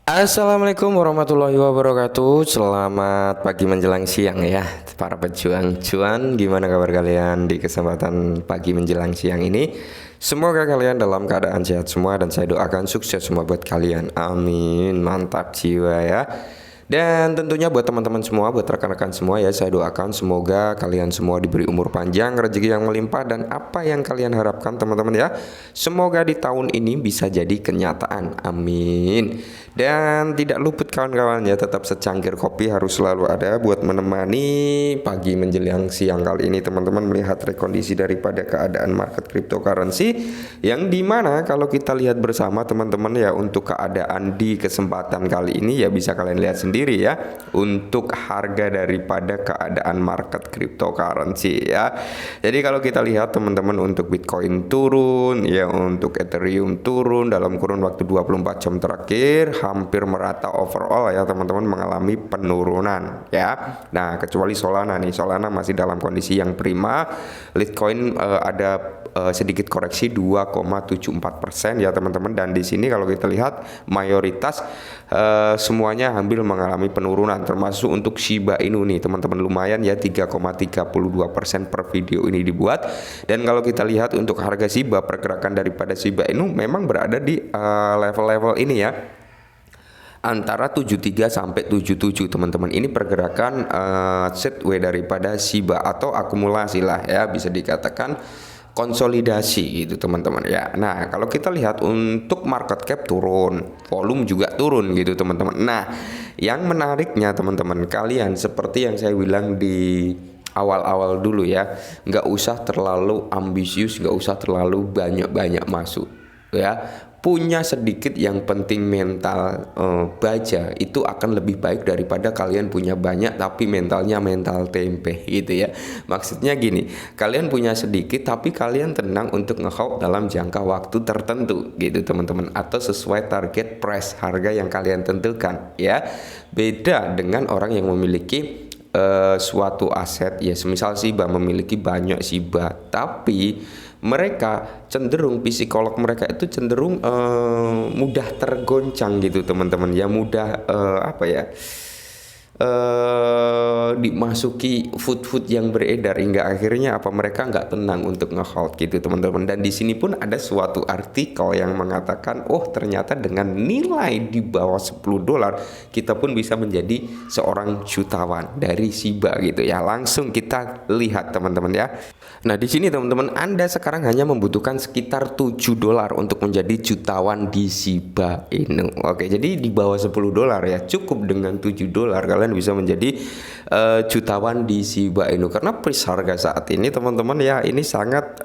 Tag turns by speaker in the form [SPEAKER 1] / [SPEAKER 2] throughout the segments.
[SPEAKER 1] Assalamualaikum warahmatullahi wabarakatuh. Selamat pagi menjelang siang ya para pejuang cuan. Gimana kabar kalian di kesempatan pagi menjelang siang ini? Semoga kalian dalam keadaan sehat semua dan saya doakan sukses semua buat kalian. Amin. Mantap jiwa ya. Dan tentunya buat teman-teman semua, buat rekan-rekan semua ya, saya doakan semoga kalian semua diberi umur panjang, rezeki yang melimpah, dan apa yang kalian harapkan teman-teman ya, semoga di tahun ini bisa jadi kenyataan. Amin. Dan tidak luput kawan-kawan ya, tetap secangkir kopi harus selalu ada buat menemani pagi menjelang siang kali ini teman-teman, melihat rekondisi daripada keadaan market cryptocurrency, yang dimana kalau kita lihat bersama teman-teman ya, untuk keadaan di kesempatan kali ini ya bisa kalian lihat sendiri ya, untuk harga daripada keadaan market cryptocurrency ya. Jadi kalau kita lihat teman-teman, untuk Bitcoin turun ya, untuk Ethereum turun dalam kurun waktu 24 jam terakhir hampir merata overall ya teman-teman, mengalami penurunan ya. Nah, kecuali Solana nih, Solana masih dalam kondisi yang prima. Litecoin ada sedikit koreksi 2,74% ya teman-teman, dan di sini kalau kita lihat mayoritas semuanya hampir mengalami penurunan, termasuk untuk Shiba Inu nih teman-teman, lumayan ya 3,32% per video ini dibuat. Dan kalau kita lihat untuk harga Shiba, pergerakan daripada Shiba Inu memang berada di level-level ini ya, antara 73 sampai 77 teman-teman. Ini pergerakan sideways daripada Shiba atau akumulasi lah ya, bisa dikatakan konsolidasi gitu teman-teman ya. Nah, kalau kita lihat untuk market cap turun, volume juga turun gitu teman-teman. Nah, yang menariknya teman-teman, kalian seperti yang saya bilang di awal-awal dulu ya, nggak usah terlalu ambisius, nggak usah terlalu banyak-banyak masuk ya. Punya sedikit, yang penting mental baja itu akan lebih baik daripada kalian punya banyak tapi mentalnya mental tempe gitu ya. Maksudnya gini, kalian punya sedikit tapi kalian tenang untuk nge-hold dalam jangka waktu tertentu gitu teman-teman, atau sesuai target price harga yang kalian tentukan ya. Beda dengan orang yang memiliki suatu aset ya, semisal Shiba, memiliki banyak Shiba, tapi mereka cenderung, psikolog mereka itu cenderung mudah tergoncang gitu teman-teman ya, mudah apa ya, dimasuki food yang beredar, hingga akhirnya apa, mereka nggak tenang untuk nge-hold gitu teman-teman. Dan di sini pun ada suatu artikel yang mengatakan, oh ternyata dengan nilai di bawah $10 kita pun bisa menjadi seorang jutawan dari Shiba gitu ya. Langsung kita lihat teman-teman ya. Nah, di sini teman-teman, Anda sekarang hanya membutuhkan sekitar $7 untuk menjadi jutawan di Shiba Inu. Oke, jadi di bawah $10 ya, cukup dengan $7 kalian bisa menjadi jutawan di Shiba Inu. Karena price harga saat ini teman-teman ya, ini sangat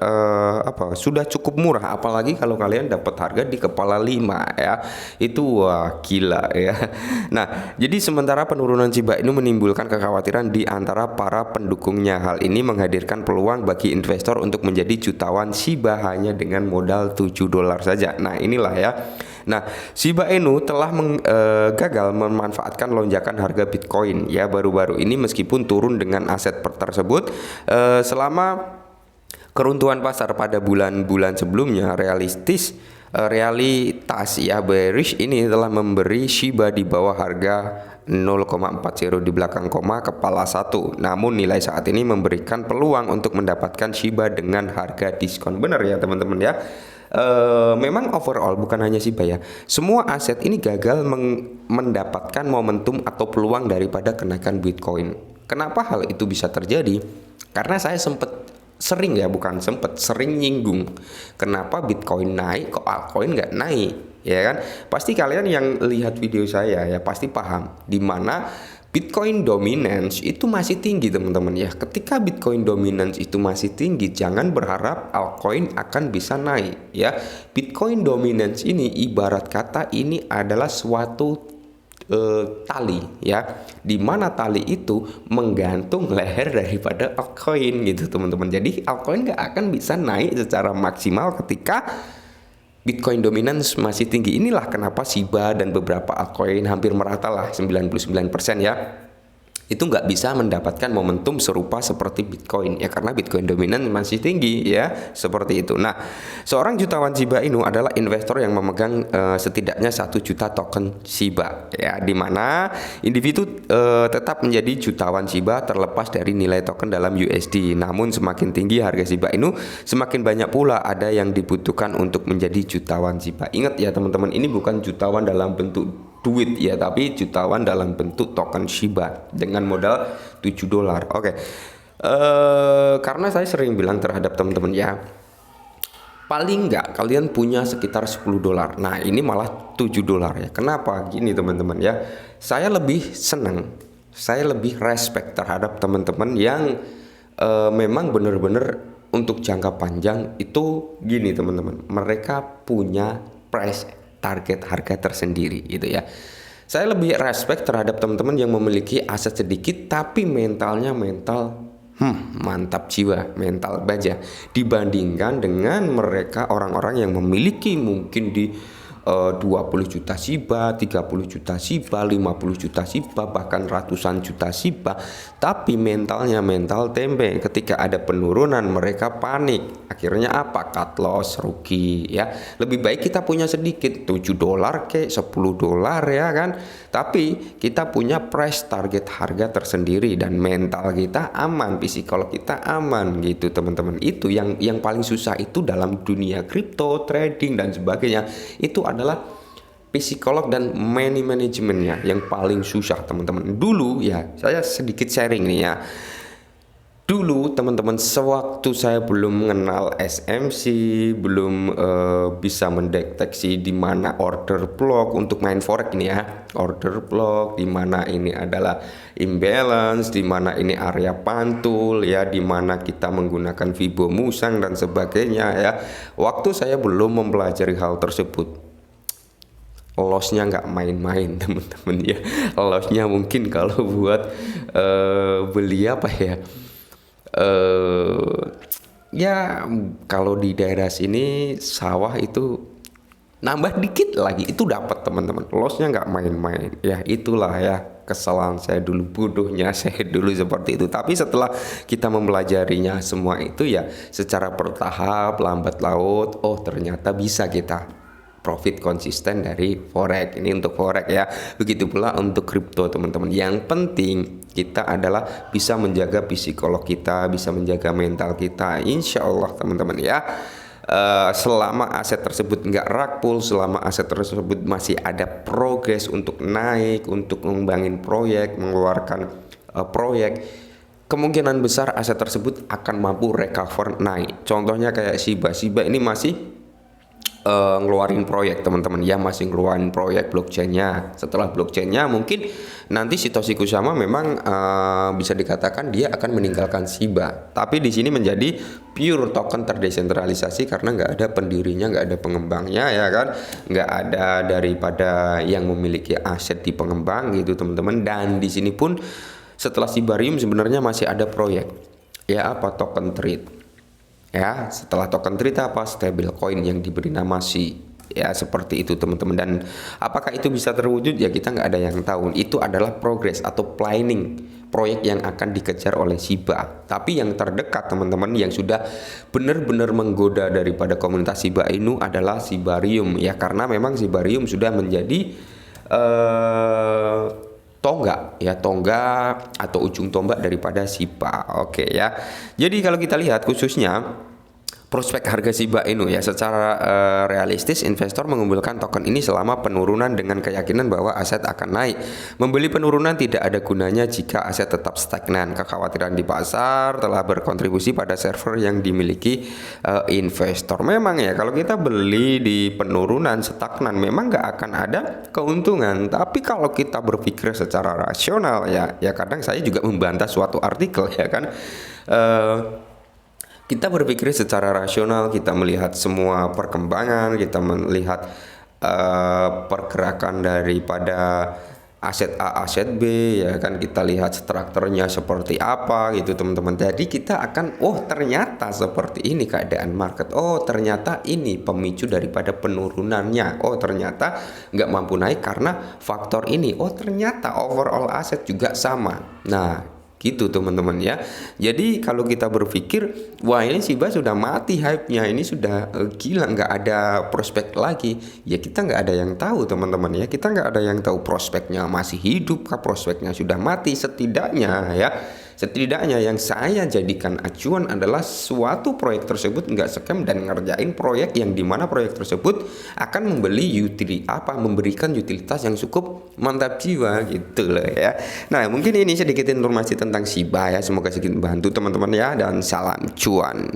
[SPEAKER 1] sudah cukup murah, apalagi kalau kalian dapat harga di kepala 5 ya. Itu wah gila ya. Nah, jadi sementara penurunan Shiba Inu menimbulkan kekhawatiran di antara para pendukungnya. Hal ini menghadirkan peluang bagi investor untuk menjadi jutawan Shiba hanya dengan modal $7 saja. Nah, inilah ya. Nah, Shiba Inu telah gagal memanfaatkan lonjakan harga Bitcoin ya baru-baru ini, meskipun turun dengan aset tersebut selama keruntuhan pasar pada bulan-bulan sebelumnya. Realitas ya bearish ini telah memberi Shiba di bawah harga 0,40 di belakang koma kepala 1. Namun nilai saat ini memberikan peluang untuk mendapatkan Shiba dengan harga diskon. Benar ya teman-teman ya. Memang overall bukan hanya Shiba ya, semua aset ini gagal mendapatkan momentum atau peluang daripada kenaikan Bitcoin. Kenapa hal itu bisa terjadi? Karena saya sering nyinggung, kenapa Bitcoin naik kok altcoin nggak naik ya kan. Pasti kalian yang lihat video saya ya pasti paham di mana Bitcoin dominance itu masih tinggi teman-teman ya. Ketika Bitcoin dominance itu masih tinggi, jangan berharap altcoin akan bisa naik ya. Bitcoin dominance ini ibarat kata ini adalah suatu tali ya, dimana tali itu menggantung leher daripada altcoin gitu teman-teman. Jadi altcoin nggak akan bisa naik secara maksimal ketika Bitcoin dominance masih tinggi. Inilah kenapa Shiba dan beberapa altcoin hampir merata lah 99% ya. itu nggak bisa mendapatkan momentum serupa seperti Bitcoin ya, karena Bitcoin dominan masih tinggi ya, seperti itu. Nah, seorang jutawan Shiba Inu adalah investor yang memegang setidaknya 1 juta token Shiba ya, di mana individu tetap menjadi jutawan Shiba terlepas dari nilai token dalam USD. Namun semakin tinggi harga Shiba Inu, semakin banyak pula ada yang dibutuhkan untuk menjadi jutawan Shiba. Ingat ya teman-teman, ini bukan jutawan dalam bentuk duit ya, tapi jutawan dalam bentuk token Shiba dengan modal $7. Oke. Karena saya sering bilang terhadap teman-teman ya, paling nggak kalian punya sekitar $10. Nah, ini malah $7 ya. Kenapa? Gini teman-teman ya, saya lebih senang, saya lebih respect terhadap teman-teman yang memang benar-benar untuk jangka panjang itu. Gini teman-teman, mereka punya price target harga tersendiri gitu ya. Saya lebih respect terhadap teman-teman yang memiliki aset sedikit tapi mentalnya mantap jiwa, mental baja, dibandingkan dengan mereka orang-orang yang memiliki mungkin di 20 juta Shiba, 30 juta Shiba, 50 juta Shiba, bahkan ratusan juta Shiba, tapi mentalnya mental tempe. Ketika ada penurunan mereka panik, akhirnya apa? Cut loss, rugi ya. Lebih baik kita punya sedikit, $7 ke $10 ya kan, tapi kita punya price target harga tersendiri dan mental kita aman, psikolog kita aman gitu teman-teman. Itu yang paling susah itu dalam dunia kripto, trading dan sebagainya, itu adalah psikolog dan money manajemennya yang paling susah teman-teman. Dulu ya, saya sedikit sharing nih ya. Dulu teman-teman, sewaktu saya belum mengenal SMC, belum bisa mendeteksi di mana order block untuk main forex ini ya, order block, di mana ini adalah imbalance, di mana ini area pantul ya, di mana kita menggunakan Fibo Musang dan sebagainya ya. Waktu saya belum mempelajari hal tersebut, lossnya nggak main-main teman-teman ya. Lossnya mungkin kalau buat beli apa ya, ya kalau di daerah sini sawah itu nambah dikit lagi itu dapat teman-teman, lossnya nggak main-main ya. Itulah ya kesalahan saya dulu, bodohnya saya dulu seperti itu. Tapi setelah kita mempelajarinya semua itu ya secara bertahap, lambat laut, oh ternyata bisa kita profit konsisten dari forex. Ini untuk forex ya. Begitu pula untuk kripto teman-teman. Yang penting kita adalah bisa menjaga psikolog kita, bisa menjaga mental kita. Insya Allah teman-teman ya. Selama aset tersebut nggak rakpul, selama aset tersebut masih ada progres untuk naik, untuk mengembangin proyek, mengeluarkan proyek, kemungkinan besar aset tersebut akan mampu recover naik. Contohnya kayak Shiba ini masih ngeluarin proyek teman-teman ya, masih ngeluarin proyek blockchainnya. Setelah blockchainnya mungkin nanti Satoshi Kusama memang bisa dikatakan dia akan meninggalkan Shiba, tapi di sini menjadi pure token terdesentralisasi karena nggak ada pendirinya, nggak ada pengembangnya ya kan, nggak ada daripada yang memiliki aset di pengembang gitu teman-teman. Dan di sini pun setelah Shibarium sebenarnya masih ada proyek ya, apa token trade ya. Setelah token trade apa, stable coin yang diberi nama SHI ya, seperti itu teman-teman. Dan apakah itu bisa terwujud ya, kita nggak ada yang tahu. Itu adalah progress atau planning proyek yang akan dikejar oleh Shiba. Tapi yang terdekat teman-teman yang sudah benar-benar menggoda daripada komunitas Shiba Inu adalah Shibarium ya, karena memang Shibarium sudah menjadi tonggak atau ujung tombak daripada Shiba. Oke ya. Jadi kalau kita lihat khususnya prospek harga Shiba Inu ya, secara realistis investor mengumpulkan token ini selama penurunan dengan keyakinan bahwa aset akan naik. Membeli penurunan tidak ada gunanya jika aset tetap stagnan. Kekhawatiran di pasar telah berkontribusi pada server yang dimiliki investor. Memang ya, kalau kita beli di penurunan stagnan memang nggak akan ada keuntungan. Tapi kalau kita berpikir secara rasional ya kadang saya juga membantah suatu artikel ya kan. Kita berpikir secara rasional, kita melihat semua perkembangan, kita melihat pergerakan daripada aset A, aset B, ya kan, kita lihat strukturnya seperti apa gitu teman-teman. Jadi kita akan, oh ternyata seperti ini keadaan market, oh ternyata ini pemicu daripada penurunannya, oh ternyata nggak mampu naik karena faktor ini, oh ternyata overall aset juga sama. Nah gitu teman-teman ya. Jadi kalau kita berpikir, wah ini Shiba sudah mati hype-nya, ini sudah gila, nggak ada prospek lagi, ya kita nggak ada yang tahu teman-teman ya. Kita nggak ada yang tahu prospeknya masih hidup kah, prospeknya sudah mati. Setidaknya yang saya jadikan acuan adalah suatu proyek tersebut nggak scam dan ngerjain proyek yang dimana proyek tersebut akan memberikan utilitas yang cukup mantap jiwa gitu loh ya. Nah mungkin ini sedikit informasi tentang Shiba ya, semoga sedikit membantu teman-teman ya, dan salam cuan.